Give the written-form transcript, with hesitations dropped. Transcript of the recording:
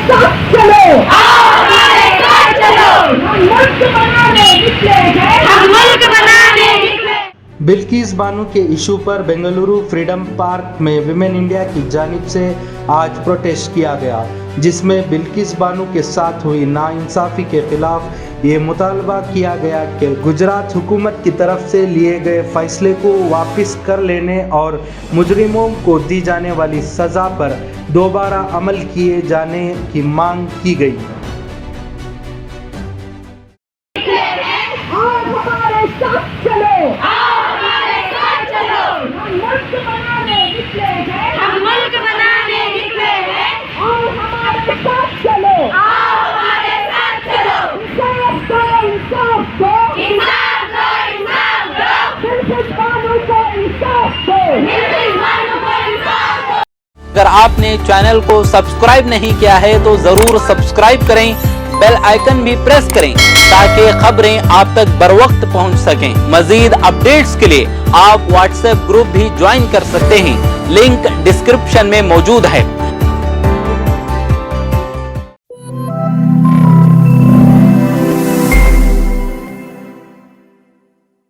साथ चलो, हमारे साथ चलो, हम मुल्क बनाने निकले हैं, हम मुल्क बनाने निकले। बिल्किस बानो के इशू पर बेंगलुरु फ्रीडम पार्क में विमेन इंडिया की जानिब से आज प्रोटेस्ट किया गया, जिसमें बिल्किस बानो के साथ हुई नाइंसाफ़ी के खिलाफ ये मुतालबा किया गया कि गुजरात हुकूमत की तरफ से लिए गए फैसले को वापस कर लेने और मुजरिमों को दी जाने वाली सज़ा पर दोबारा अमल किए जाने की मांग की गई। और हमारे साथ चलो, हमारे साथ चलो, हम मुल्क बनाने निकले हैं, हम मुल्क बनाने निकले हैं, और हमारे साथ चलो, हमारे साथ चलो, इंसाफ दो, इंसाफ दो, इंसाफ दो, इंसाफ दो, बिल्किस बानो को इंसाफ दो, बिल्किस बानो को इंसाफ दो। अगर आपने चैनल को सब्सक्राइब नहीं किया है तो जरूर सब्सक्राइब करें, बेल आइकन भी प्रेस करें ताकि खबरें आप तक बर वक्त पहुंच सकें। मजीद अपडेट्स के लिए आप व्हाट्सएप ग्रुप भी ज्वाइन कर सकते हैं, लिंक डिस्क्रिप्शन में मौजूद है।